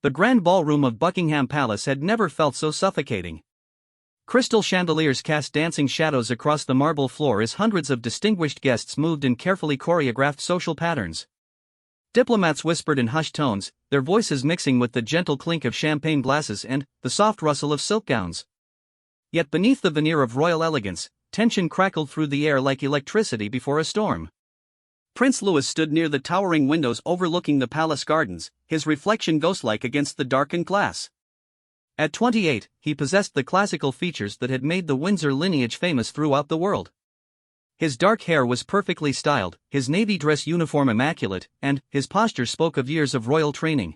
The grand ballroom of Buckingham Palace had never felt so suffocating. Crystal chandeliers cast dancing shadows across the marble floor as hundreds of distinguished guests moved in carefully choreographed social patterns. Diplomats whispered in hushed tones, their voices mixing with the gentle clink of champagne glasses and the soft rustle of silk gowns. Yet beneath the veneer of royal elegance, tension crackled through the air like electricity before a storm. Prince Louis stood near the towering windows overlooking the palace gardens, his reflection ghostlike against the darkened glass. At 28, he possessed the classical features that had made the Windsor lineage famous throughout the world. His dark hair was perfectly styled, his navy dress uniform immaculate, and his posture spoke of years of royal training.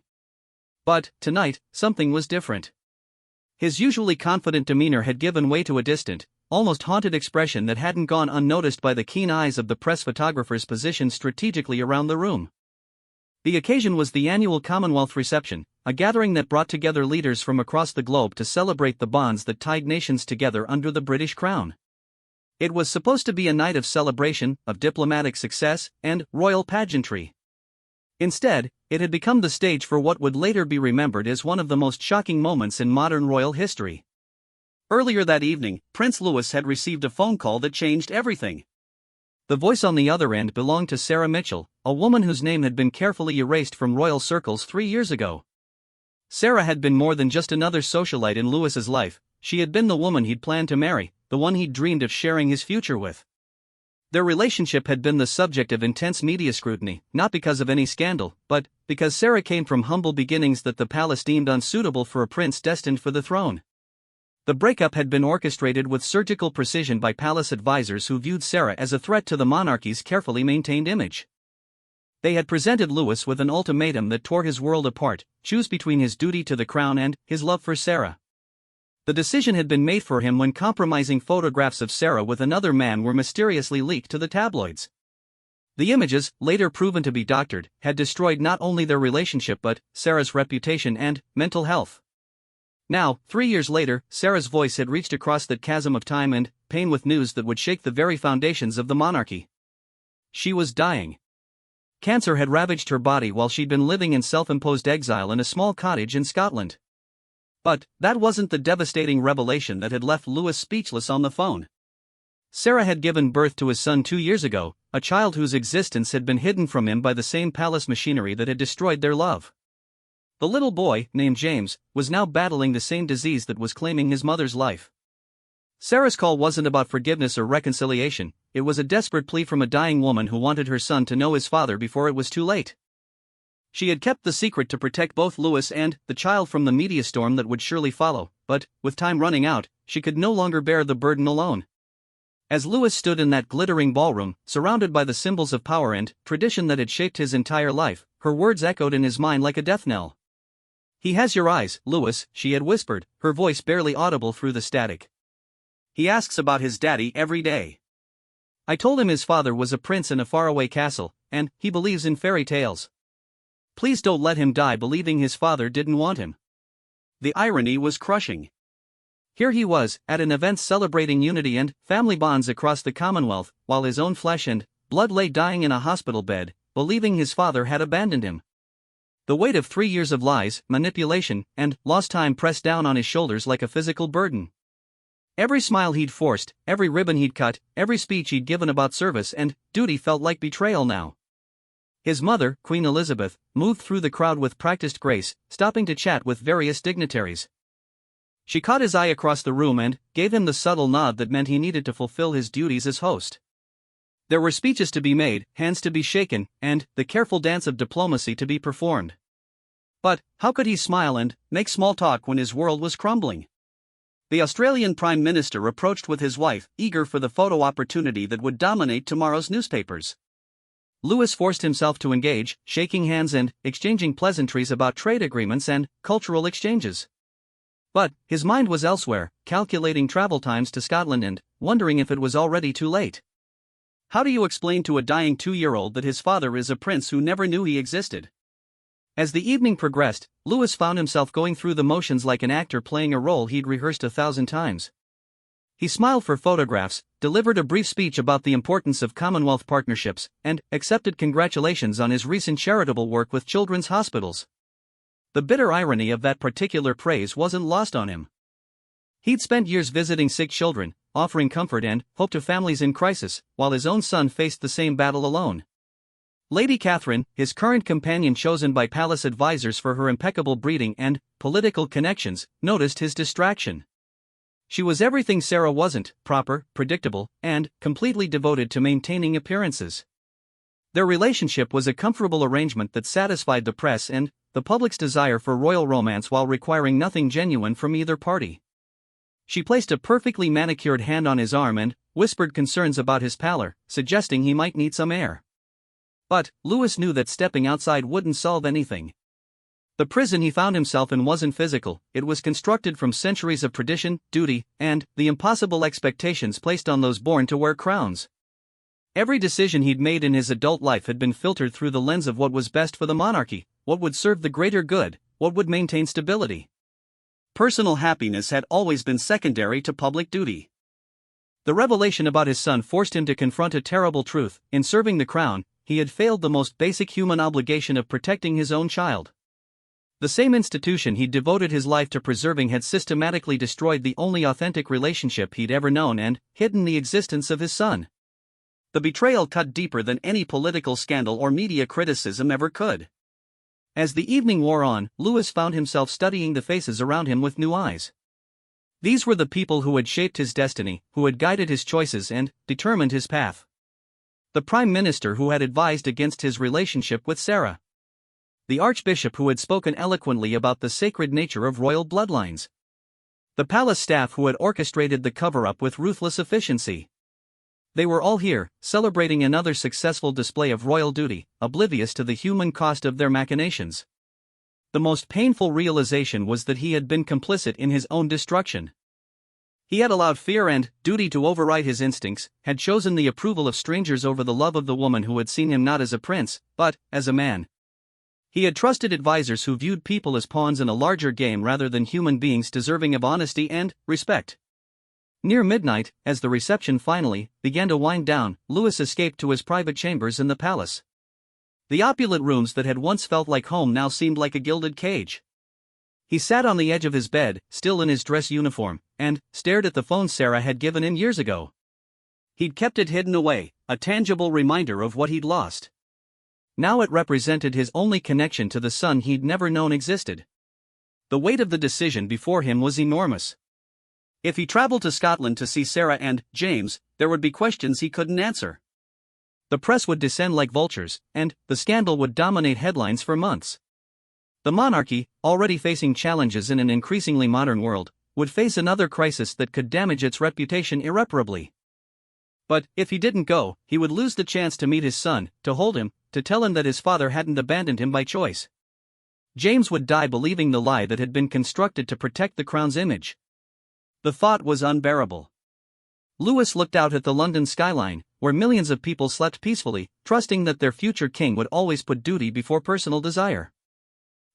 But, tonight, something was different. His usually confident demeanor had given way to a distant, almost haunted expression that hadn't gone unnoticed by the keen eyes of the press photographers positioned strategically around the room. The occasion was the annual Commonwealth reception, a gathering that brought together leaders from across the globe to celebrate the bonds that tied nations together under the British crown. It was supposed to be a night of celebration, of diplomatic success, and royal pageantry. Instead, it had become the stage for what would later be remembered as one of the most shocking moments in modern royal history. Earlier that evening, Prince Louis had received a phone call that changed everything. The voice on the other end belonged to Sarah Mitchell, a woman whose name had been carefully erased from royal circles 3 years ago. Sarah had been more than just another socialite in Louis's life, she had been the woman he'd planned to marry, the one he'd dreamed of sharing his future with. Their relationship had been the subject of intense media scrutiny, not because of any scandal, but because Sarah came from humble beginnings that the palace deemed unsuitable for a prince destined for the throne. The breakup had been orchestrated with surgical precision by palace advisors who viewed Sarah as a threat to the monarchy's carefully maintained image. They had presented Louis with an ultimatum that tore his world apart: choose between his duty to the crown and his love for Sarah. The decision had been made for him when compromising photographs of Sarah with another man were mysteriously leaked to the tabloids. The images, later proven to be doctored, had destroyed not only their relationship but Sarah's reputation and mental health. Now, 3 years later, Sarah's voice had reached across that chasm of time and pain with news that would shake the very foundations of the monarchy. She was dying. Cancer had ravaged her body while she'd been living in self-imposed exile in a small cottage in Scotland. But that wasn't the devastating revelation that had left Louis speechless on the phone. Sarah had given birth to his son 2 years ago, a child whose existence had been hidden from him by the same palace machinery that had destroyed their love. The little boy, named James, was now battling the same disease that was claiming his mother's life. Sarah's call wasn't about forgiveness or reconciliation, it was a desperate plea from a dying woman who wanted her son to know his father before it was too late. She had kept the secret to protect both Louis and the child from the media storm that would surely follow, but, with time running out, she could no longer bear the burden alone. As Louis stood in that glittering ballroom, surrounded by the symbols of power and tradition that had shaped his entire life, her words echoed in his mind like a death knell. "He has your eyes, Louis," she had whispered, her voice barely audible through the static. "He asks about his daddy every day. I told him his father was a prince in a faraway castle, and he believes in fairy tales. Please don't let him die believing his father didn't want him." The irony was crushing. Here he was, at an event celebrating unity and family bonds across the Commonwealth, while his own flesh and blood lay dying in a hospital bed, believing his father had abandoned him. The weight of 3 years of lies, manipulation, and lost time pressed down on his shoulders like a physical burden. Every smile he'd forced, every ribbon he'd cut, every speech he'd given about service and duty felt like betrayal now. His mother, Queen Elizabeth, moved through the crowd with practiced grace, stopping to chat with various dignitaries. She caught his eye across the room and gave him the subtle nod that meant he needed to fulfill his duties as host. There were speeches to be made, hands to be shaken, and the careful dance of diplomacy to be performed. But how could he smile and make small talk when his world was crumbling? The Australian Prime Minister approached with his wife, eager for the photo opportunity that would dominate tomorrow's newspapers. Louis forced himself to engage, shaking hands and exchanging pleasantries about trade agreements and cultural exchanges. But his mind was elsewhere, calculating travel times to Scotland and wondering if it was already too late. How do you explain to a dying 2-year-old that his father is a prince who never knew he existed? As the evening progressed, Louis found himself going through the motions like an actor playing a role he'd rehearsed 1,000 times. He smiled for photographs, delivered a brief speech about the importance of Commonwealth partnerships, and accepted congratulations on his recent charitable work with children's hospitals. The bitter irony of that particular praise wasn't lost on him. He'd spent years visiting sick children, offering comfort and hope to families in crisis, while his own son faced the same battle alone. Lady Catherine, his current companion chosen by palace advisors for her impeccable breeding and political connections, noticed his distraction. She was everything Sarah wasn't: proper, predictable, and completely devoted to maintaining appearances. Their relationship was a comfortable arrangement that satisfied the press and the public's desire for royal romance while requiring nothing genuine from either party. She placed a perfectly manicured hand on his arm and whispered concerns about his pallor, suggesting he might need some air. But Louis knew that stepping outside wouldn't solve anything. The prison he found himself in wasn't physical, it was constructed from centuries of tradition, duty, and the impossible expectations placed on those born to wear crowns. Every decision he'd made in his adult life had been filtered through the lens of what was best for the monarchy, what would serve the greater good, what would maintain stability. Personal happiness had always been secondary to public duty. The revelation about his son forced him to confront a terrible truth: in serving the crown, he had failed the most basic human obligation of protecting his own child. The same institution he'd devoted his life to preserving had systematically destroyed the only authentic relationship he'd ever known and hidden the existence of his son. The betrayal cut deeper than any political scandal or media criticism ever could. As the evening wore on, Louis found himself studying the faces around him with new eyes. These were the people who had shaped his destiny, who had guided his choices and determined his path. The Prime Minister who had advised against his relationship with Sarah. The Archbishop who had spoken eloquently about the sacred nature of royal bloodlines. The palace staff who had orchestrated the cover-up with ruthless efficiency. They were all here, celebrating another successful display of royal duty, oblivious to the human cost of their machinations. The most painful realization was that he had been complicit in his own destruction. He had allowed fear and duty to override his instincts, had chosen the approval of strangers over the love of the woman who had seen him not as a prince, but as a man. He had trusted advisors who viewed people as pawns in a larger game rather than human beings deserving of honesty and respect. Near midnight, as the reception finally began to wind down, Louis escaped to his private chambers in the palace. The opulent rooms that had once felt like home now seemed like a gilded cage. He sat on the edge of his bed, still in his dress uniform, and stared at the phone Sarah had given him years ago. He'd kept it hidden away, a tangible reminder of what he'd lost. Now it represented his only connection to the son he'd never known existed. The weight of the decision before him was enormous. If he traveled to Scotland to see Sarah and James, there would be questions he couldn't answer. The press would descend like vultures, and the scandal would dominate headlines for months. The monarchy, already facing challenges in an increasingly modern world, would face another crisis that could damage its reputation irreparably. But if he didn't go, he would lose the chance to meet his son, to hold him, to tell him that his father hadn't abandoned him by choice. James would die believing the lie that had been constructed to protect the crown's image. The thought was unbearable. Louis looked out at the London skyline, where millions of people slept peacefully, trusting that their future king would always put duty before personal desire.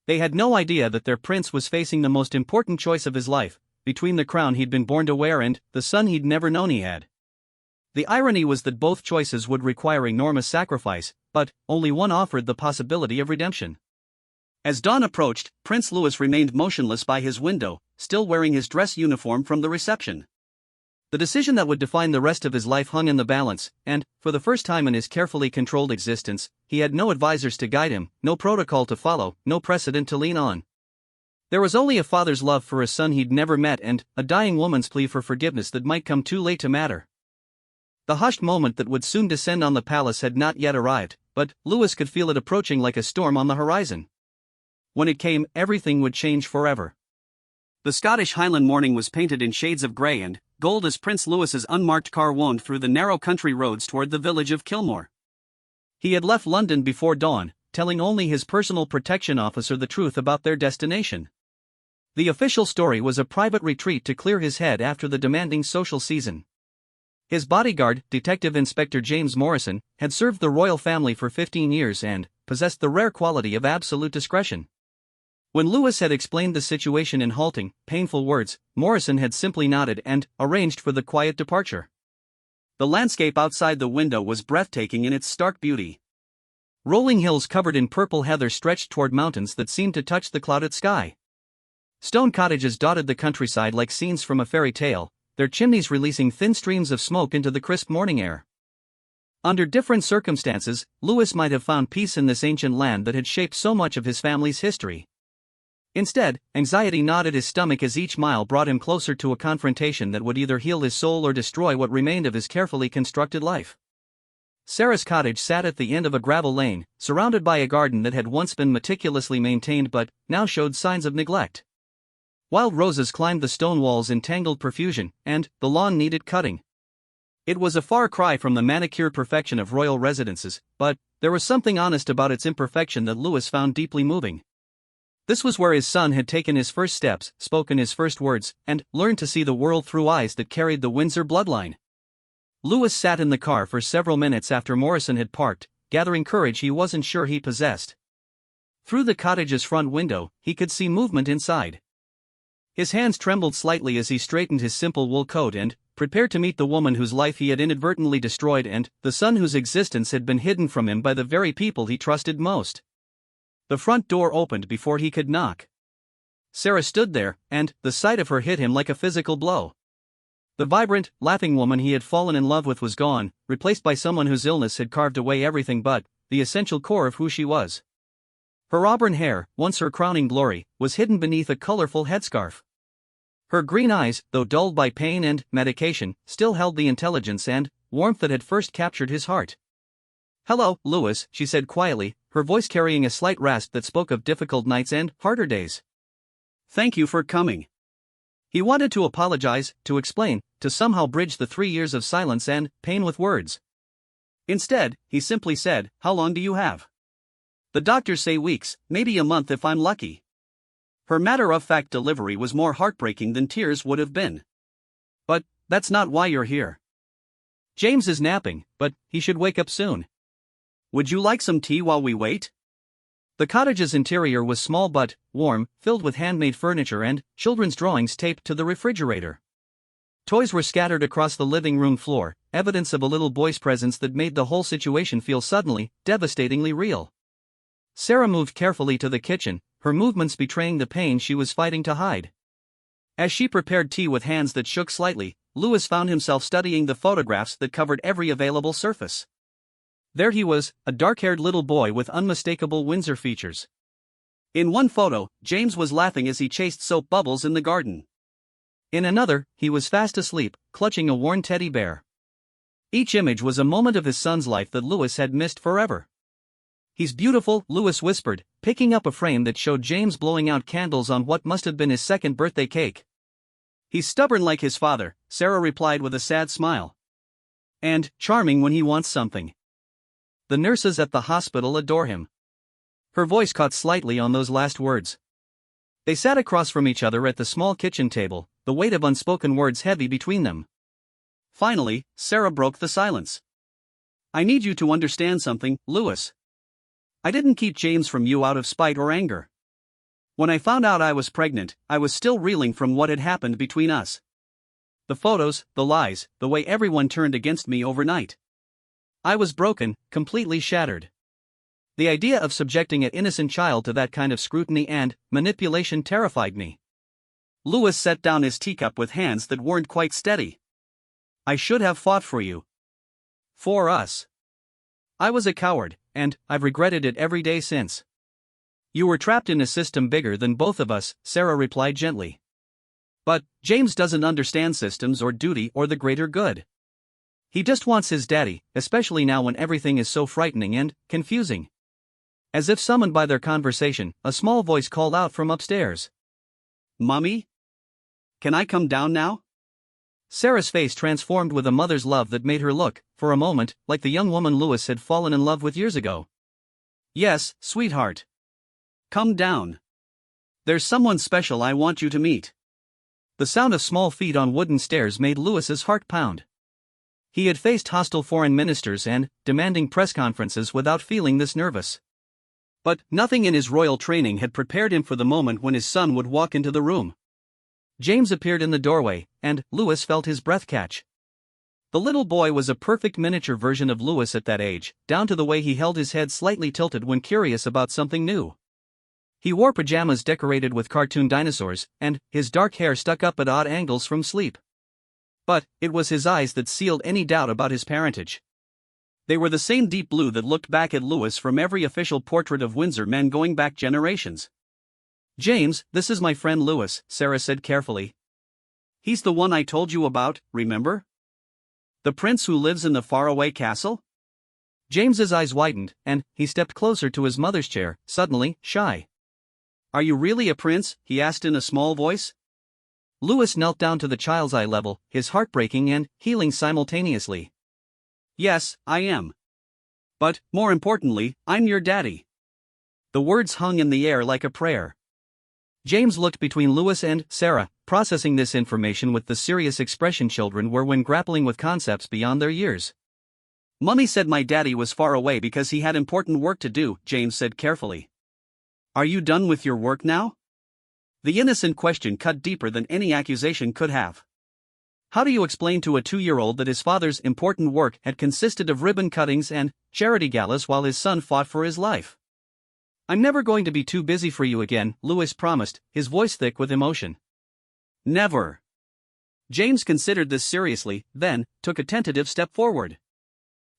They had no idea that their prince was facing the most important choice of his life, between the crown he'd been born to wear and the son he'd never known he had. The irony was that both choices would require enormous sacrifice, but only one offered the possibility of redemption. As dawn approached, Prince Louis remained motionless by his window, still wearing his dress uniform from the reception. The decision that would define the rest of his life hung in the balance, and, for the first time in his carefully controlled existence, he had no advisors to guide him, no protocol to follow, no precedent to lean on. There was only a father's love for a son he'd never met and a dying woman's plea for forgiveness that might come too late to matter. The hushed moment that would soon descend on the palace had not yet arrived, but Louis could feel it approaching like a storm on the horizon. When it came, everything would change forever. The Scottish Highland morning was painted in shades of grey and gold as Prince Louis's unmarked car wound through the narrow country roads toward the village of Kilmore. He had left London before dawn, telling only his personal protection officer the truth about their destination. The official story was a private retreat to clear his head after the demanding social season. His bodyguard, Detective Inspector James Morrison, had served the royal family for 15 years and possessed the rare quality of absolute discretion. When Louis had explained the situation in halting, painful words, Morrison had simply nodded and arranged for the quiet departure. The landscape outside the window was breathtaking in its stark beauty. Rolling hills covered in purple heather stretched toward mountains that seemed to touch the clouded sky. Stone cottages dotted the countryside like scenes from a fairy tale, their chimneys releasing thin streams of smoke into the crisp morning air. Under different circumstances, Louis might have found peace in this ancient land that had shaped so much of his family's history. Instead, anxiety gnawed at his stomach as each mile brought him closer to a confrontation that would either heal his soul or destroy what remained of his carefully constructed life. Sarah's cottage sat at the end of a gravel lane, surrounded by a garden that had once been meticulously maintained but now showed signs of neglect. Wild roses climbed the stone walls in tangled profusion, and the lawn needed cutting. It was a far cry from the manicured perfection of royal residences, but there was something honest about its imperfection that Louis found deeply moving. This was where his son had taken his first steps, spoken his first words, and learned to see the world through eyes that carried the Windsor bloodline. Louis sat in the car for several minutes after Morrison had parked, gathering courage he wasn't sure he possessed. Through the cottage's front window, he could see movement inside. His hands trembled slightly as he straightened his simple wool coat and prepared to meet the woman whose life he had inadvertently destroyed and the son whose existence had been hidden from him by the very people he trusted most. The front door opened before he could knock. Sarah stood there, and the sight of her hit him like a physical blow. The vibrant, laughing woman he had fallen in love with was gone, replaced by someone whose illness had carved away everything but the essential core of who she was. Her auburn hair, once her crowning glory, was hidden beneath a colorful headscarf. Her green eyes, though dulled by pain and medication, still held the intelligence and warmth that had first captured his heart. "Hello, Louis," she said quietly, her voice carrying a slight rasp that spoke of difficult nights and harder days. "Thank you for coming." He wanted to apologize, to explain, to somehow bridge the 3 years of silence and pain with words. Instead, he simply said, "How long do you have?" "The doctors say weeks, maybe a month if I'm lucky." Her matter-of-fact delivery was more heartbreaking than tears would have been. "But that's not why you're here. James is napping, but he should wake up soon. Would you like some tea while we wait?" The cottage's interior was small but warm, filled with handmade furniture and children's drawings taped to the refrigerator. Toys were scattered across the living room floor, evidence of a little boy's presence that made the whole situation feel suddenly, devastatingly real. Sarah moved carefully to the kitchen, her movements betraying the pain she was fighting to hide. As she prepared tea with hands that shook slightly, Louis found himself studying the photographs that covered every available surface. There he was, a dark-haired little boy with unmistakable Windsor features. In one photo, James was laughing as he chased soap bubbles in the garden. In another, he was fast asleep, clutching a worn teddy bear. Each image was a moment of his son's life that Louis had missed forever. "He's beautiful," Louis whispered, picking up a frame that showed James blowing out candles on what must have been his second birthday cake. "He's stubborn like his father," Sarah replied with a sad smile. "And charming when he wants something. The nurses at the hospital adore him." Her voice caught slightly on those last words. They sat across from each other at the small kitchen table, the weight of unspoken words heavy between them. Finally, Sarah broke the silence. "I need you to understand something, Louis. I didn't keep James from you out of spite or anger. When I found out I was pregnant, I was still reeling from what had happened between us. The photos, the lies, the way everyone turned against me overnight. I was broken, completely shattered. The idea of subjecting an innocent child to that kind of scrutiny and manipulation terrified me." Louis set down his teacup with hands that weren't quite steady. "I should have fought for you. For us. I was a coward, and I've regretted it every day since." "You were trapped in a system bigger than both of us," Sarah replied gently. "But James doesn't understand systems or duty or the greater good. He just wants his daddy, especially now when everything is so frightening and confusing." As if summoned by their conversation, a small voice called out from upstairs. "Mommy? Can I come down now?" Sarah's face transformed with a mother's love that made her look, for a moment, like the young woman Louis had fallen in love with years ago. "Yes, sweetheart. Come down. There's someone special I want you to meet." The sound of small feet on wooden stairs made Louis's heart pound. He had faced hostile foreign ministers and demanding press conferences without feeling this nervous. But nothing in his royal training had prepared him for the moment when his son would walk into the room. James appeared in the doorway, and Louis felt his breath catch. The little boy was a perfect miniature version of Louis at that age, down to the way he held his head slightly tilted when curious about something new. He wore pajamas decorated with cartoon dinosaurs, and his dark hair stuck up at odd angles from sleep. But it was his eyes that sealed any doubt about his parentage. They were the same deep blue that looked back at Louis from every official portrait of Windsor men going back generations. "James, this is my friend Louis," Sarah said carefully. "He's the one I told you about, remember? The prince who lives in the faraway castle?" James's eyes widened, and he stepped closer to his mother's chair, suddenly shy. "Are you really a prince?" he asked in a small voice. Louis knelt down to the child's eye level, his heart breaking and healing simultaneously. "Yes, I am. But, more importantly, I'm your daddy." The words hung in the air like a prayer. James looked between Louis and Sarah, processing this information with the serious expression children were when grappling with concepts beyond their years. "Mummy said my daddy was far away because he had important work to do," James said carefully. "Are you done with your work now?" The innocent question cut deeper than any accusation could have. How do you explain to a 2-year-old that his father's important work had consisted of ribbon cuttings and charity galas while his son fought for his life? "I'm never going to be too busy for you again," Louis promised, his voice thick with emotion. "Never." James considered this seriously, then took a tentative step forward.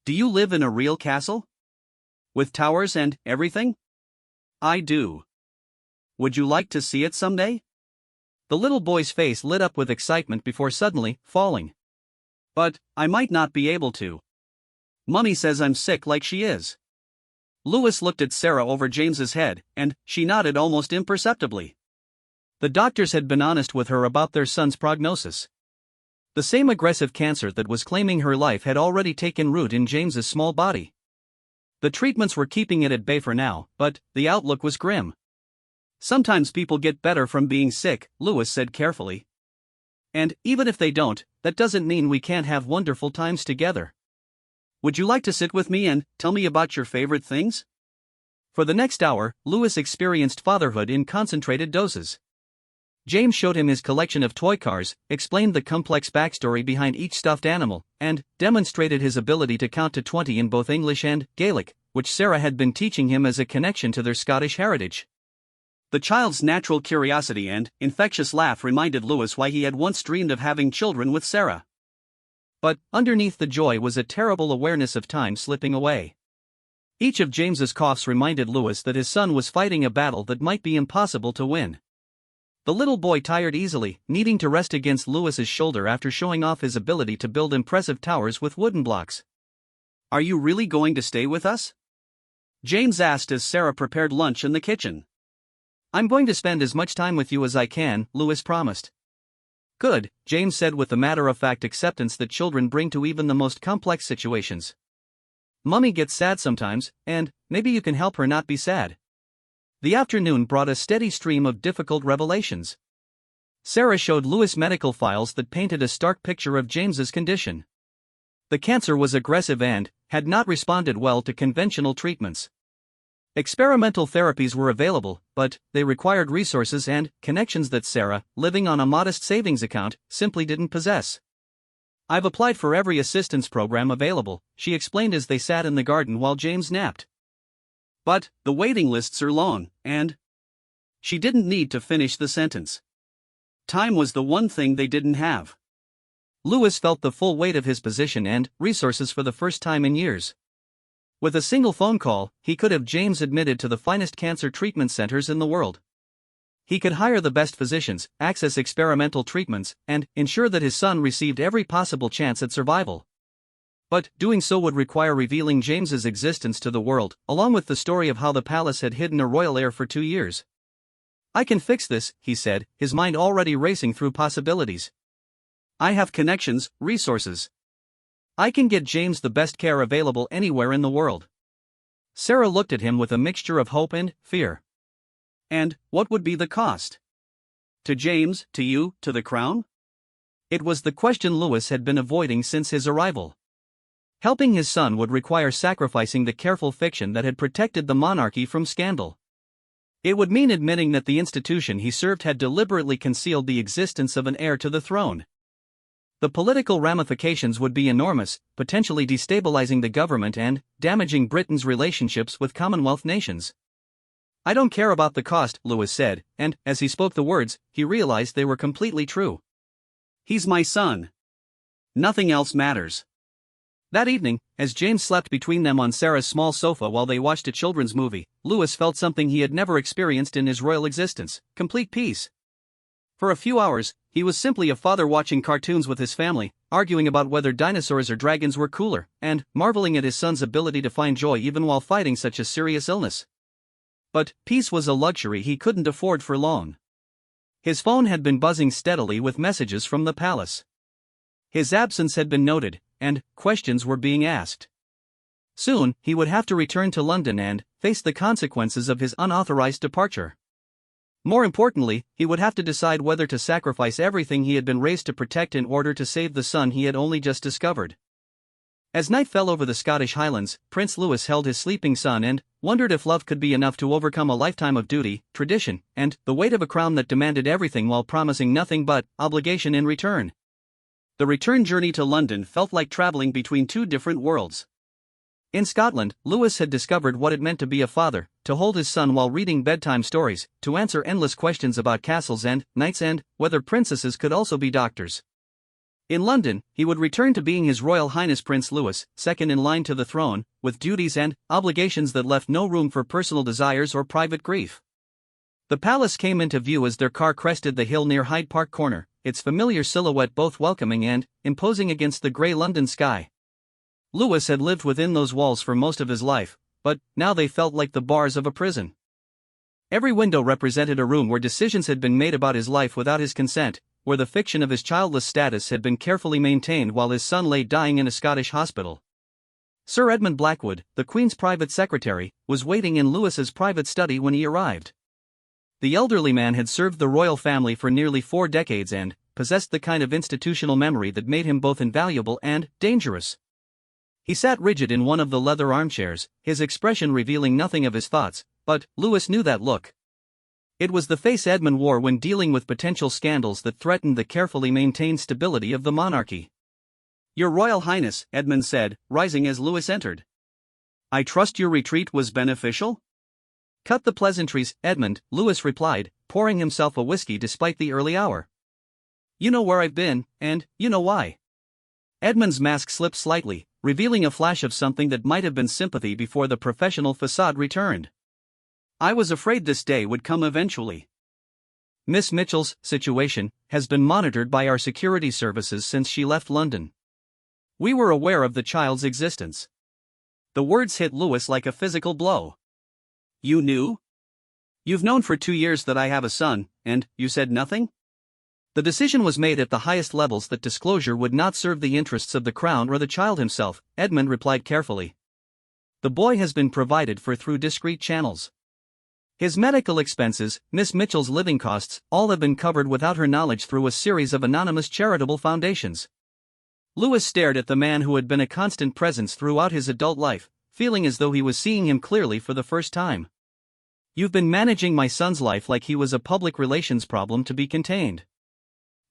"Do you live in a real castle? With towers and everything?" "I do." "Would you like to see it someday?" The little boy's face lit up with excitement before suddenly falling. "But I might not be able to. Mummy says I'm sick like she is." Louis looked at Sarah over James's head, and she nodded almost imperceptibly. The doctors had been honest with her about their son's prognosis. The same aggressive cancer that was claiming her life had already taken root in James's small body. The treatments were keeping it at bay for now, but the outlook was grim. "Sometimes people get better from being sick," Louis said carefully. "And even if they don't, that doesn't mean we can't have wonderful times together. Would you like to sit with me and tell me about your favorite things?" For the next hour, Louis experienced fatherhood in concentrated doses. James showed him his collection of toy cars, explained the complex backstory behind each stuffed animal, and demonstrated his ability to count to 20 in both English and Gaelic, which Sarah had been teaching him as a connection to their Scottish heritage. The child's natural curiosity and infectious laugh reminded Louis why he had once dreamed of having children with Sarah. But underneath the joy was a terrible awareness of time slipping away. Each of James's coughs reminded Louis that his son was fighting a battle that might be impossible to win. The little boy tired easily, needing to rest against Louis's shoulder after showing off his ability to build impressive towers with wooden blocks. "Are you really going to stay with us?" James asked as Sarah prepared lunch in the kitchen. "I'm going to spend as much time with you as I can," Louis promised. "Good," James said with the matter-of-fact acceptance that children bring to even the most complex situations. "Mummy gets sad sometimes, and maybe you can help her not be sad." The afternoon brought a steady stream of difficult revelations. Sarah showed Louis medical files that painted a stark picture of James's condition. The cancer was aggressive and had not responded well to conventional treatments. Experimental therapies were available, but they required resources and connections that Sarah, living on a modest savings account, simply didn't possess. "I've applied for every assistance program available," she explained as they sat in the garden while James napped. "But the waiting lists are long, and..." She didn't need to finish the sentence. Time was the one thing they didn't have. Louis felt the full weight of his position and resources for the first time in years. With a single phone call, he could have James admitted to the finest cancer treatment centers in the world. He could hire the best physicians, access experimental treatments, and ensure that his son received every possible chance at survival. But doing so would require revealing James's existence to the world, along with the story of how the palace had hidden a royal heir for 2 years. "I can fix this," he said, his mind already racing through possibilities. "I have connections, resources. I can get James the best care available anywhere in the world." Sarah looked at him with a mixture of hope and fear. "And what would be the cost? To James, to you, to the crown?" It was the question Louis had been avoiding since his arrival. Helping his son would require sacrificing the careful fiction that had protected the monarchy from scandal. It would mean admitting that the institution he served had deliberately concealed the existence of an heir to the throne. The political ramifications would be enormous, potentially destabilizing the government and damaging Britain's relationships with Commonwealth nations. "I don't care about the cost," Louis said, and, as he spoke the words, he realized they were completely true. "He's my son. Nothing else matters." That evening, as James slept between them on Sarah's small sofa while they watched a children's movie, Louis felt something he had never experienced in his royal existence: complete peace. For a few hours, he was simply a father watching cartoons with his family, arguing about whether dinosaurs or dragons were cooler, and marveling at his son's ability to find joy even while fighting such a serious illness. But peace was a luxury he couldn't afford for long. His phone had been buzzing steadily with messages from the palace. His absence had been noted, and questions were being asked. Soon, he would have to return to London and face the consequences of his unauthorized departure. More importantly, he would have to decide whether to sacrifice everything he had been raised to protect in order to save the son he had only just discovered. As night fell over the Scottish Highlands, Prince Louis held his sleeping son and wondered if love could be enough to overcome a lifetime of duty, tradition, and the weight of a crown that demanded everything while promising nothing but obligation in return. The return journey to London felt like traveling between two different worlds. In Scotland, Louis had discovered what it meant to be a father, to hold his son while reading bedtime stories, to answer endless questions about castles and knights and whether princesses could also be doctors. In London, he would return to being His Royal Highness Prince Louis, second in line to the throne, with duties and obligations that left no room for personal desires or private grief. The palace came into view as their car crested the hill near Hyde Park Corner, its familiar silhouette both welcoming and imposing against the grey London sky. Louis had lived within those walls for most of his life, but now they felt like the bars of a prison. Every window represented a room where decisions had been made about his life without his consent, where the fiction of his childless status had been carefully maintained while his son lay dying in a Scottish hospital. Sir Edmund Blackwood, the Queen's private secretary, was waiting in Louis's private study when he arrived. The elderly man had served the royal family for nearly 4 decades and possessed the kind of institutional memory that made him both invaluable and dangerous. He sat rigid in one of the leather armchairs, his expression revealing nothing of his thoughts, but Louis knew that look. It was the face Edmund wore when dealing with potential scandals that threatened the carefully maintained stability of the monarchy. "Your Royal Highness," Edmund said, rising as Louis entered. "I trust your retreat was beneficial?" "Cut the pleasantries, Edmund," Louis replied, pouring himself a whiskey despite the early hour. "You know where I've been, and you know why." Edmund's mask slipped slightly, revealing a flash of something that might have been sympathy before the professional facade returned. "I was afraid this day would come eventually. Miss Mitchell's situation has been monitored by our security services since she left London. We were aware of the child's existence." The words hit Louis like a physical blow. "You knew? You've known for 2 years that I have a son, and you said nothing?" The decision was made at the highest levels that disclosure would not serve the interests of the crown or the child himself, Edmund replied carefully. "The boy has been provided for through discreet channels. His medical expenses, Miss Mitchell's living costs, all have been covered without her knowledge through a series of anonymous charitable foundations." Louis stared at the man who had been a constant presence throughout his adult life, feeling as though he was seeing him clearly for the first time. "You've been managing my son's life like he was a public relations problem to be contained."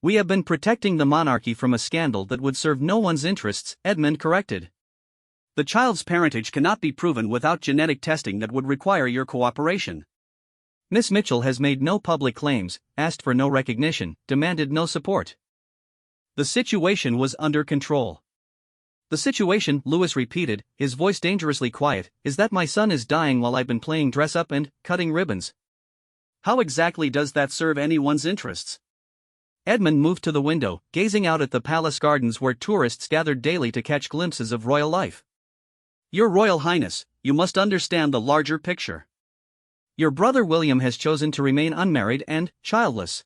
"We have been protecting the monarchy from a scandal that would serve no one's interests," Edmund corrected. "The child's parentage cannot be proven without genetic testing that would require your cooperation. Miss Mitchell has made no public claims, asked for no recognition, demanded no support. The situation was under control." "The situation," Louis repeated, his voice dangerously quiet, "is that my son is dying while I've been playing dress-up and cutting ribbons. How exactly does that serve anyone's interests?" Edmund moved to the window, gazing out at the palace gardens where tourists gathered daily to catch glimpses of royal life. "Your Royal Highness, you must understand the larger picture. Your brother William has chosen to remain unmarried and childless.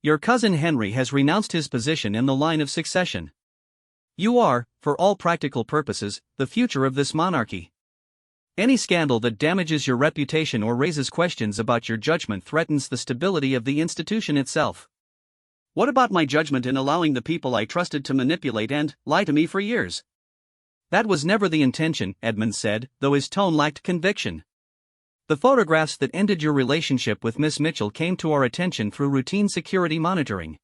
Your cousin Henry has renounced his position in the line of succession. You are, for all practical purposes, the future of this monarchy. Any scandal that damages your reputation or raises questions about your judgment threatens the stability of the institution itself. What about my judgment in allowing the people I trusted to manipulate and lie to me for years?" "That was never the intention," Edmund said, though his tone lacked conviction. "The photographs that ended your relationship with Miss Mitchell came to our attention through routine security monitoring.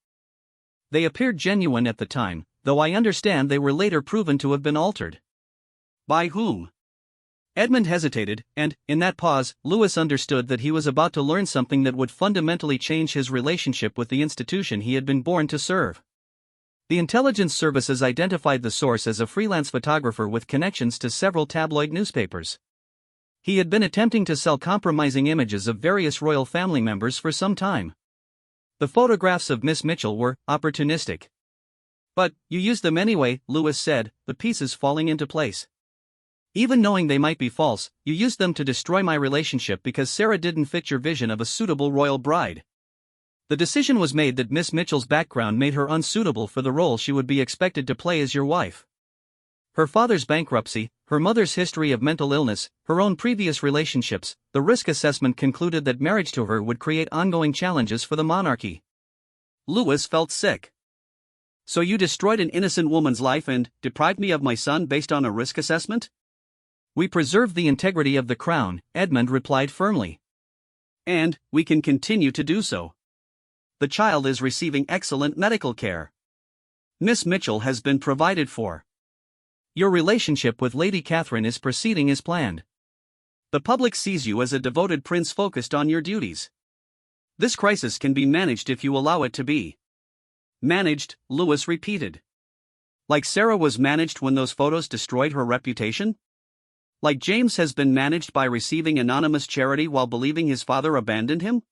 They appeared genuine at the time, though I understand they were later proven to have been altered. By whom? Edmund hesitated, and, in that pause, Lewis understood that he was about to learn something that would fundamentally change his relationship with the institution he had been born to serve. The intelligence services identified the source as a freelance photographer with connections to several tabloid newspapers. He had been attempting to sell compromising images of various royal family members for some time. The photographs of Miss Mitchell were opportunistic. "But you used them anyway," Lewis said, the pieces falling into place. "Even knowing they might be false, you used them to destroy my relationship because Sarah didn't fit your vision of a suitable royal bride. The decision was made that Miss Mitchell's background made her unsuitable for the role she would be expected to play as your wife. Her father's bankruptcy, her mother's history of mental illness, her own previous relationships, the risk assessment concluded that marriage to her would create ongoing challenges for the monarchy." Lewis felt sick. "So you destroyed an innocent woman's life and deprived me of my son based on a risk assessment?" "We preserved the integrity of the crown," Edmund replied firmly. "And we can continue to do so. The child is receiving excellent medical care. Miss Mitchell has been provided for. Your relationship with Lady Catherine is proceeding as planned. The public sees you as a devoted prince focused on your duties. This crisis can be managed if you allow it to be." "Managed," Lewis repeated. "Like Sarah was managed when those photos destroyed her reputation? Like James has been managed by receiving anonymous charity while believing his father abandoned him?"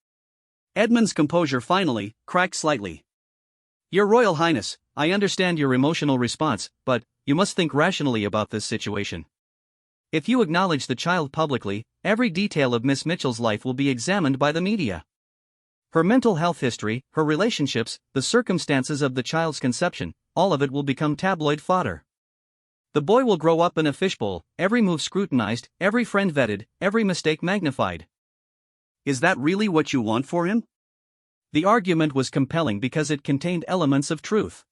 Edmund's composure finally cracked slightly. "Your Royal Highness, I understand your emotional response, but you must think rationally about this situation. If you acknowledge the child publicly, every detail of Miss Mitchell's life will be examined by the media. Her mental health history, her relationships, the circumstances of the child's conception, all of it will become tabloid fodder. The boy will grow up in a fishbowl, every move scrutinized, every friend vetted, every mistake magnified." "Is that really what you want for him?" The argument was compelling because it contained elements of truth.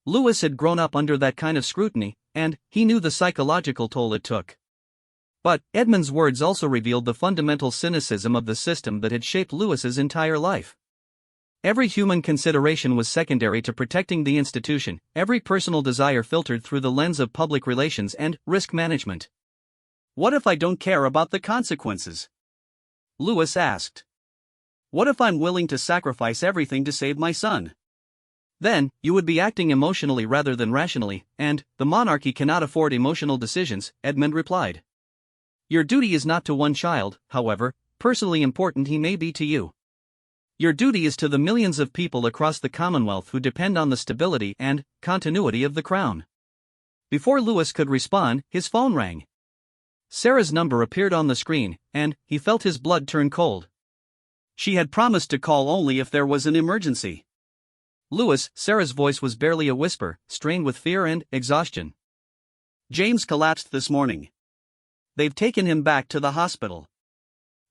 Lewis had grown up under that kind of scrutiny, and he knew the psychological toll it took. But Edmund's words also revealed the fundamental cynicism of the system that had shaped Lewis's entire life. Every human consideration was secondary to protecting the institution, every personal desire filtered through the lens of public relations and risk management. "What if I don't care about the consequences?" Lewis asked. "What if I'm willing to sacrifice everything to save my son?" "Then, you would be acting emotionally rather than rationally, and the monarchy cannot afford emotional decisions," Edmund replied. "Your duty is not to one child, however personally important he may be to you. Your duty is to the millions of people across the Commonwealth who depend on the stability and continuity of the crown." Before Lewis could respond, his phone rang. Sarah's number appeared on the screen, and he felt his blood turn cold. She had promised to call only if there was an emergency. "Lewis," Sarah's voice was barely a whisper, strained with fear and exhaustion. "James collapsed this morning. They've taken him back to the hospital.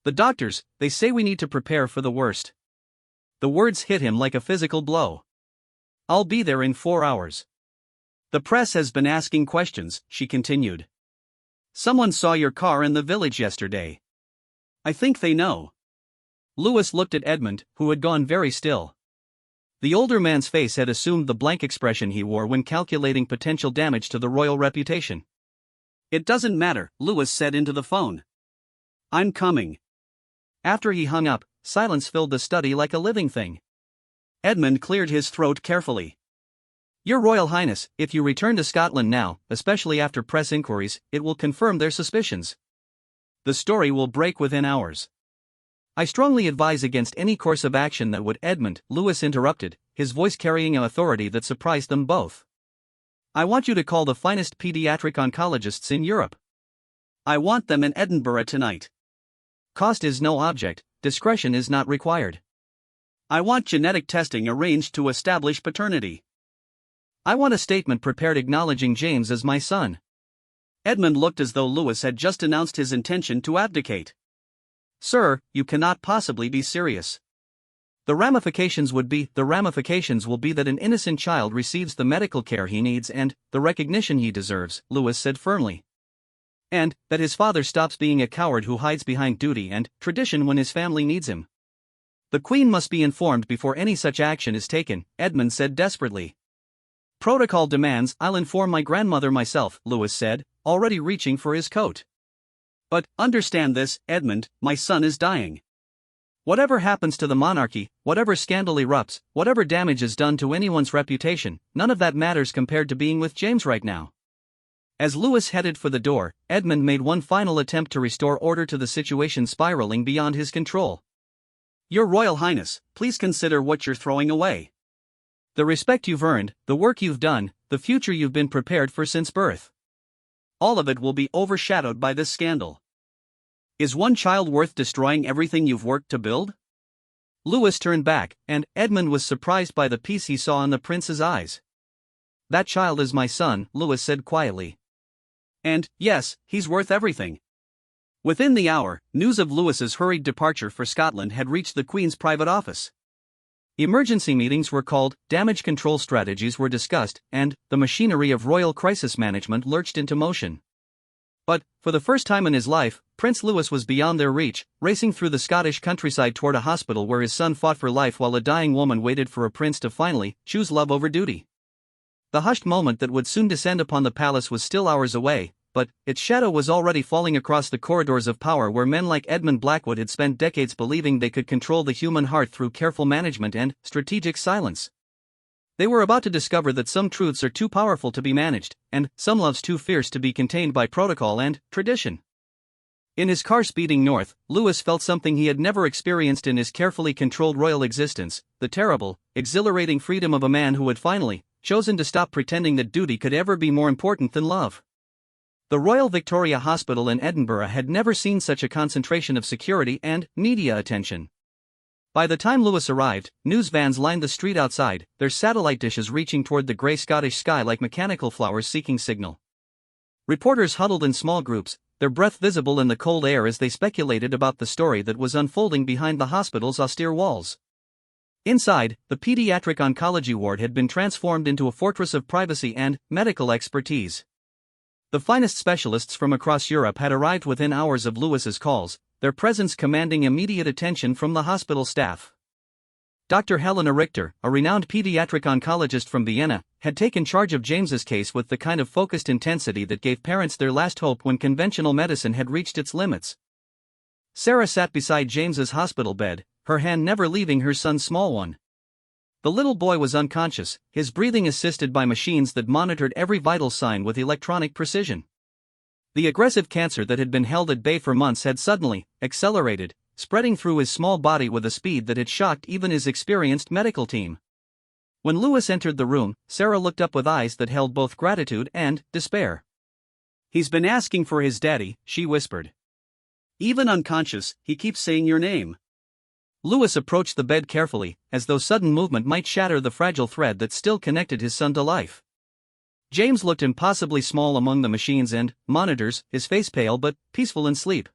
The doctors, they say we need to prepare for the worst." The words hit him like a physical blow. "I'll be there in 4 hours." "The press has been asking questions," she continued. "Someone saw your car in the village yesterday. I think they know." Lewis looked at Edmund, who had gone very still. The older man's face had assumed the blank expression he wore when calculating potential damage to the royal reputation. "It doesn't matter," Lewis said into the phone. "I'm coming." After he hung up, silence filled the study like a living thing. Edmund cleared his throat carefully. "Your Royal Highness, if you return to Scotland now, especially after press inquiries, it will confirm their suspicions. The story will break within hours. I strongly advise against any course of action that would." Edmund, Lewis interrupted, his voice carrying an authority that surprised them both. "I want you to call the finest pediatric oncologists in Europe. I want them in Edinburgh tonight. Cost is no object, discretion is not required. I want genetic testing arranged to establish paternity. I want a statement prepared acknowledging James as my son." Edmund looked as though Lewis had just announced his intention to abdicate. "Sir, you cannot possibly be serious. The ramifications will be that an innocent child receives the medical care he needs and the recognition he deserves," Lewis said firmly. "And that his father stops being a coward who hides behind duty and tradition when his family needs him. The Queen must be informed before any such action is taken, Edmund said desperately. Protocol demands I'll inform my grandmother myself, Louis said, already reaching for his coat. But, understand this, Edmund, my son is dying. Whatever happens to the monarchy, whatever scandal erupts, whatever damage is done to anyone's reputation, none of that matters compared to being with James right now. As Louis headed for the door, Edmund made one final attempt to restore order to the situation spiraling beyond his control. Your Royal Highness, please consider what you're throwing away. The respect you've earned, the work you've done, the future you've been prepared for since birth. All of it will be overshadowed by this scandal. Is one child worth destroying everything you've worked to build? Louis turned back, and Edmund was surprised by the peace he saw in the prince's eyes. That child is my son, Louis said quietly. And, yes, he's worth everything. Within the hour, news of Louis's hurried departure for Scotland had reached the Queen's private office. Emergency meetings were called, damage control strategies were discussed, and the machinery of royal crisis management lurched into motion. But, for the first time in his life, Prince Louis was beyond their reach, racing through the Scottish countryside toward a hospital where his son fought for life while a dying woman waited for a prince to finally choose love over duty. The hushed moment that would soon descend upon the palace was still hours away, but its shadow was already falling across the corridors of power where men like Edmund Blackwood had spent decades believing they could control the human heart through careful management and strategic silence. They were about to discover that some truths are too powerful to be managed, and some loves too fierce to be contained by protocol and tradition. In his car speeding north, Louis felt something he had never experienced in his carefully controlled royal existence, the terrible, exhilarating freedom of a man who had finally chosen to stop pretending that duty could ever be more important than love. The Royal Victoria Hospital in Edinburgh had never seen such a concentration of security and media attention. By the time Louis arrived, news vans lined the street outside, their satellite dishes reaching toward the grey Scottish sky like mechanical flowers seeking signal. Reporters huddled in small groups, their breath visible in the cold air as they speculated about the story that was unfolding behind the hospital's austere walls. Inside, the pediatric oncology ward had been transformed into a fortress of privacy and medical expertise. The finest specialists from across Europe had arrived within hours of Louis's calls, their presence commanding immediate attention from the hospital staff. Dr. Helena Richter, a renowned pediatric oncologist from Vienna, had taken charge of James's case with the kind of focused intensity that gave parents their last hope when conventional medicine had reached its limits. Sarah sat beside James's hospital bed, her hand never leaving her son's small one. The little boy was unconscious, his breathing assisted by machines that monitored every vital sign with electronic precision. The aggressive cancer that had been held at bay for months had suddenly accelerated, spreading through his small body with a speed that had shocked even his experienced medical team. When Louis entered the room, Sarah looked up with eyes that held both gratitude and despair. He's been asking for his daddy, she whispered. Even unconscious, he keeps saying your name. Louis approached the bed carefully, as though sudden movement might shatter the fragile thread that still connected his son to life. James looked impossibly small among the machines and monitors, his face pale but peaceful in sleep.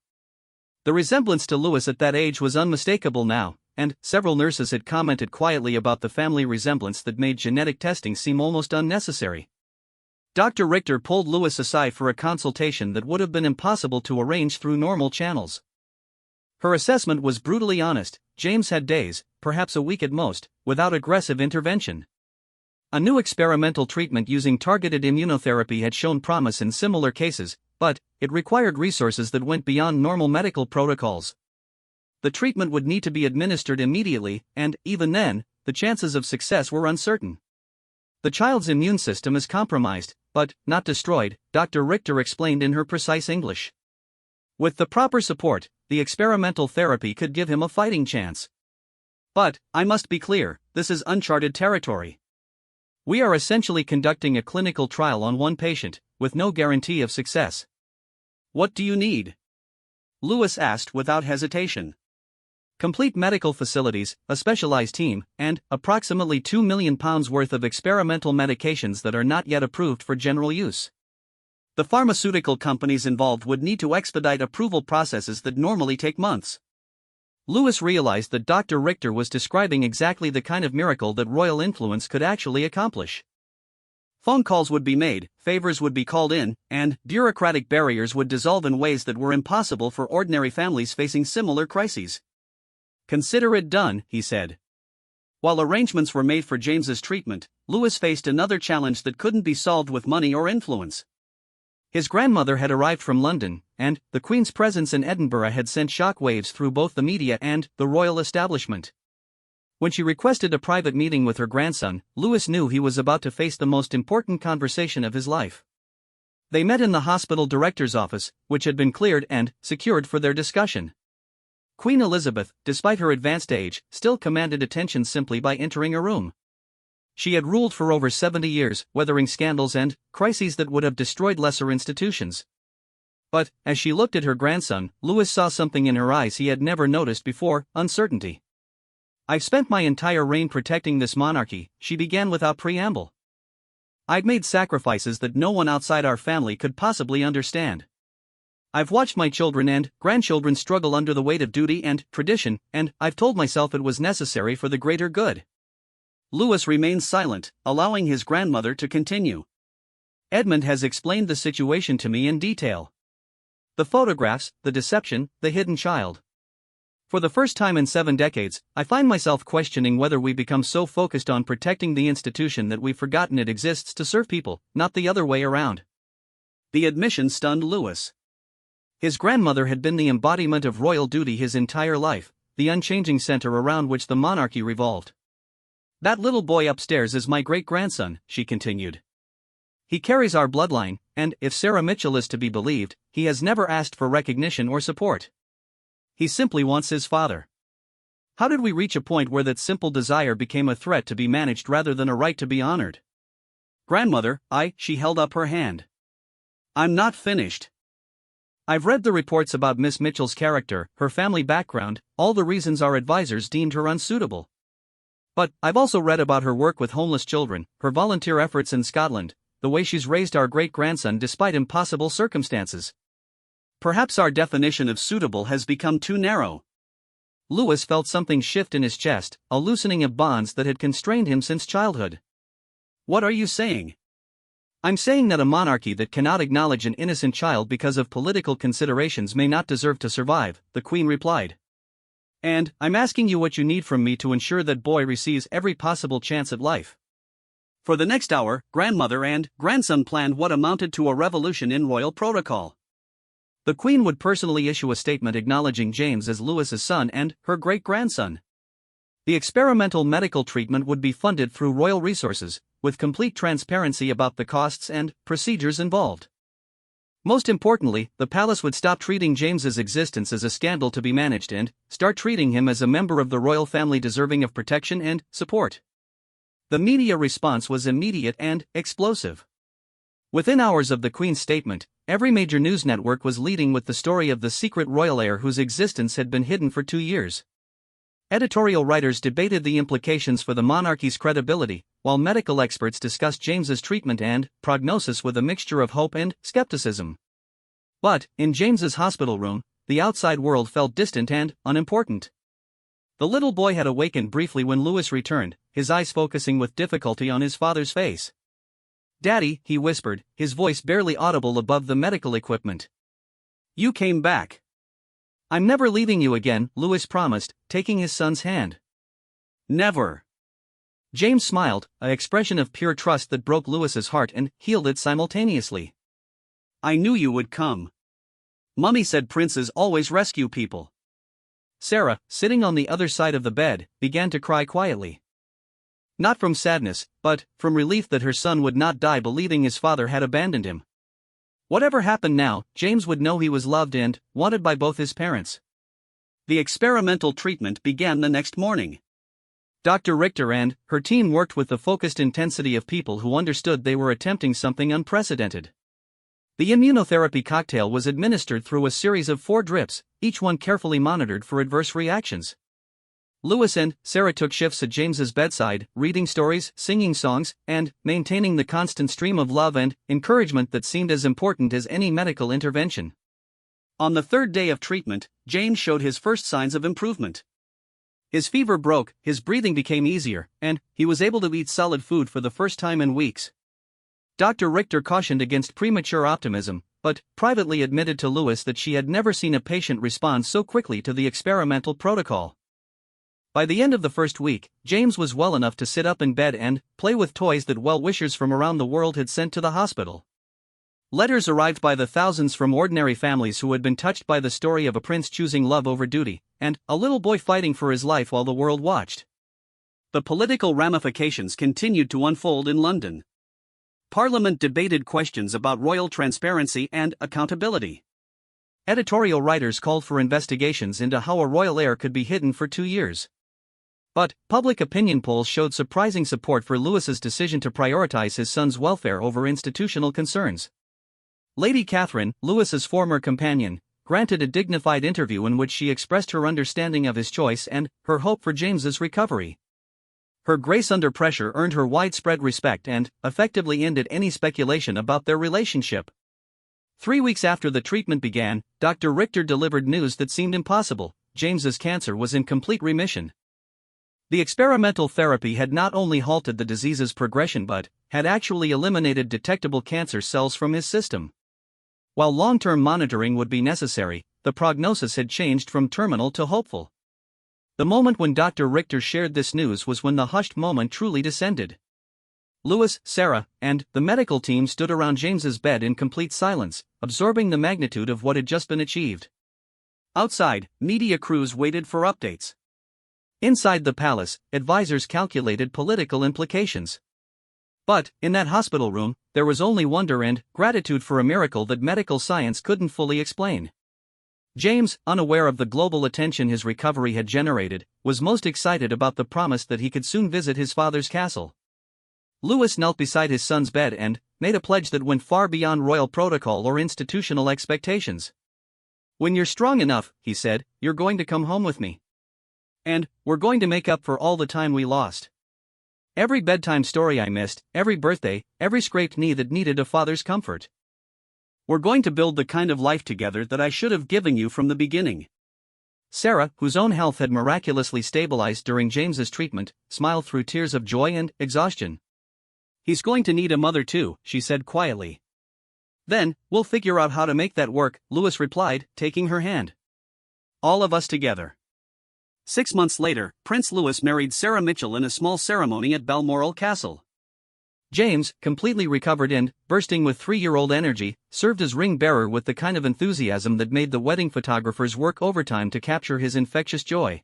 The resemblance to Louis at that age was unmistakable now, and several nurses had commented quietly about the family resemblance that made genetic testing seem almost unnecessary. Dr. Richter pulled Louis aside for a consultation that would have been impossible to arrange through normal channels. Her assessment was brutally honest. James had days, perhaps a week at most, without aggressive intervention. A new experimental treatment using targeted immunotherapy had shown promise in similar cases, but it required resources that went beyond normal medical protocols. The treatment would need to be administered immediately, and, even then, the chances of success were uncertain. The child's immune system is compromised, but not destroyed, Dr. Richter explained in her precise English. With the proper support, the experimental therapy could give him a fighting chance. But, I must be clear, this is uncharted territory. We are essentially conducting a clinical trial on one patient, with no guarantee of success. What do you need? Louis asked without hesitation. Complete medical facilities, a specialized team, and approximately £2 million worth of experimental medications that are not yet approved for general use. The pharmaceutical companies involved would need to expedite approval processes that normally take months. Louis realized that Dr. Richter was describing exactly the kind of miracle that royal influence could actually accomplish. Phone calls would be made, favors would be called in, and bureaucratic barriers would dissolve in ways that were impossible for ordinary families facing similar crises. "Consider it done," he said. While arrangements were made for James's treatment, Louis faced another challenge that couldn't be solved with money or influence. His grandmother had arrived from London, and the Queen's presence in Edinburgh had sent shockwaves through both the media and the royal establishment. When she requested a private meeting with her grandson, Louis knew he was about to face the most important conversation of his life. They met in the hospital director's office, which had been cleared and secured for their discussion. Queen Elizabeth, despite her advanced age, still commanded attention simply by entering a room. She had ruled for over 70 years, weathering scandals and crises that would have destroyed lesser institutions. But, as she looked at her grandson, Louis saw something in her eyes he had never noticed before: uncertainty. "I've spent my entire reign protecting this monarchy," she began without preamble. "I've made sacrifices that no one outside our family could possibly understand. I've watched my children and grandchildren struggle under the weight of duty and tradition, and I've told myself it was necessary for the greater good." Louis remained silent, allowing his grandmother to continue. "Edmund has explained the situation to me in detail. The photographs, the deception, the hidden child. For the first time in 7 decades, I find myself questioning whether we become so focused on protecting the institution that we've forgotten it exists to serve people, not the other way around." The admission stunned Louis. His grandmother had been the embodiment of royal duty his entire life, the unchanging center around which the monarchy revolved. "That little boy upstairs is my great-grandson," she continued. "He carries our bloodline, and, if Sarah Mitchell is to be believed, he has never asked for recognition or support. He simply wants his father. How did we reach a point where that simple desire became a threat to be managed rather than a right to be honored?" "Grandmother, she held up her hand. "I'm not finished. I've read the reports about Miss Mitchell's character, her family background, all the reasons our advisors deemed her unsuitable. But I've also read about her work with homeless children, her volunteer efforts in Scotland, the way she's raised our great-grandson despite impossible circumstances. Perhaps our definition of suitable has become too narrow." Louis felt something shift in his chest, a loosening of bonds that had constrained him since childhood. "What are you saying?" "I'm saying that a monarchy that cannot acknowledge an innocent child because of political considerations may not deserve to survive," the Queen replied. "And I'm asking you what you need from me to ensure that boy receives every possible chance at life." For the next hour, grandmother and grandson planned what amounted to a revolution in royal protocol. The Queen would personally issue a statement acknowledging James as Louis's son and her great-grandson. The experimental medical treatment would be funded through royal resources, with complete transparency about the costs and procedures involved. Most importantly, the palace would stop treating James's existence as a scandal to be managed and start treating him as a member of the royal family deserving of protection and support. The media response was immediate and explosive. Within hours of the Queen's statement, every major news network was leading with the story of the secret royal heir whose existence had been hidden for 2 years. Editorial writers debated the implications for the monarchy's credibility, while medical experts discussed James's treatment and prognosis with a mixture of hope and skepticism. But, in James's hospital room, the outside world felt distant and unimportant. The little boy had awakened briefly when Louis returned, his eyes focusing with difficulty on his father's face. "Daddy," he whispered, his voice barely audible above the medical equipment. "You came back." "I'm never leaving you again," Louis promised, taking his son's hand. "Never." James smiled, an expression of pure trust that broke Louis's heart and healed it simultaneously. "I knew you would come. Mummy said princes always rescue people." Sarah, sitting on the other side of the bed, began to cry quietly. Not from sadness, but from relief that her son would not die believing his father had abandoned him. Whatever happened now, James would know he was loved and wanted by both his parents. The experimental treatment began the next morning. Dr. Richter and her team worked with the focused intensity of people who understood they were attempting something unprecedented. The immunotherapy cocktail was administered through a series of 4 drips, each one carefully monitored for adverse reactions. Louis and Sarah took shifts at James's bedside, reading stories, singing songs, and maintaining the constant stream of love and encouragement that seemed as important as any medical intervention. On the 3rd day of treatment, James showed his first signs of improvement. His fever broke, his breathing became easier, and he was able to eat solid food for the first time in weeks. Dr. Richter cautioned against premature optimism, but privately admitted to Louis that she had never seen a patient respond so quickly to the experimental protocol. By the end of the first week, James was well enough to sit up in bed and play with toys that well-wishers from around the world had sent to the hospital. Letters arrived by the thousands from ordinary families who had been touched by the story of a prince choosing love over duty, and a little boy fighting for his life while the world watched. The political ramifications continued to unfold in London. Parliament debated questions about royal transparency and accountability. Editorial writers called for investigations into how a royal heir could be hidden for 2 years. But public opinion polls showed surprising support for Louis's decision to prioritize his son's welfare over institutional concerns. Lady Catherine, Louis's former companion, granted a dignified interview in which she expressed her understanding of his choice and her hope for James's recovery. Her grace under pressure earned her widespread respect and effectively ended any speculation about their relationship. 3 weeks after the treatment began, Dr. Richter delivered news that seemed impossible: James's cancer was in complete remission. The experimental therapy had not only halted the disease's progression but had actually eliminated detectable cancer cells from his system. While long-term monitoring would be necessary, the prognosis had changed from terminal to hopeful. The moment when Dr. Richter shared this news was when the hushed moment truly descended. Louis, Sarah, and the medical team stood around James's bed in complete silence, absorbing the magnitude of what had just been achieved. Outside, media crews waited for updates. Inside the palace, advisors calculated political implications. But, in that hospital room, there was only wonder and gratitude for a miracle that medical science couldn't fully explain. James, unaware of the global attention his recovery had generated, was most excited about the promise that he could soon visit his father's castle. Louis knelt beside his son's bed and made a pledge that went far beyond royal protocol or institutional expectations. "When you're strong enough," he said, "you're going to come home with me. And we're going to make up for all the time we lost. Every bedtime story I missed, every birthday, every scraped knee that needed a father's comfort. We're going to build the kind of life together that I should have given you from the beginning." Sarah, whose own health had miraculously stabilized during James's treatment, smiled through tears of joy and exhaustion. "He's going to need a mother too," she said quietly. "Then, we'll figure out how to make that work," Louis replied, taking her hand. "All of us together." 6 months later, Prince Louis married Sarah Mitchell in a small ceremony at Balmoral Castle. James, completely recovered and bursting with 3-year-old energy, served as ring bearer with the kind of enthusiasm that made the wedding photographers work overtime to capture his infectious joy.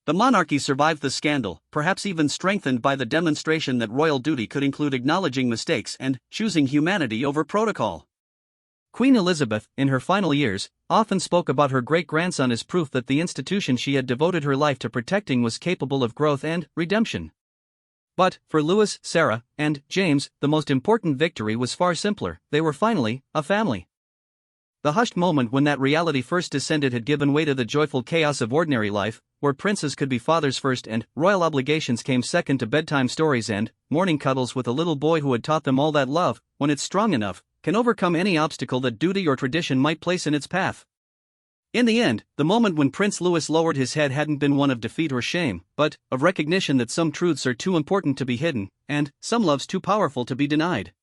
The monarchy survived the scandal, perhaps even strengthened by the demonstration that royal duty could include acknowledging mistakes and choosing humanity over protocol. Queen Elizabeth, in her final years, often spoke about her great-grandson as proof that the institution she had devoted her life to protecting was capable of growth and redemption. But, for Louis, Sarah, and James, the most important victory was far simpler: they were finally a family. The hushed moment when that reality first descended had given way to the joyful chaos of ordinary life, where princes could be fathers first and royal obligations came second to bedtime stories and morning cuddles with a little boy who had taught them all that love, when it's strong enough, can overcome any obstacle that duty or tradition might place in its path. In the end, the moment when Prince Louis lowered his head hadn't been one of defeat or shame, but of recognition that some truths are too important to be hidden, and some loves too powerful to be denied.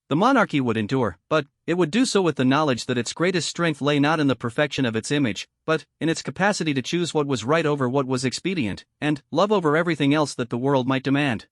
The monarchy would endure, but it would do so with the knowledge that its greatest strength lay not in the perfection of its image, but in its capacity to choose what was right over what was expedient, and love over everything else that the world might demand.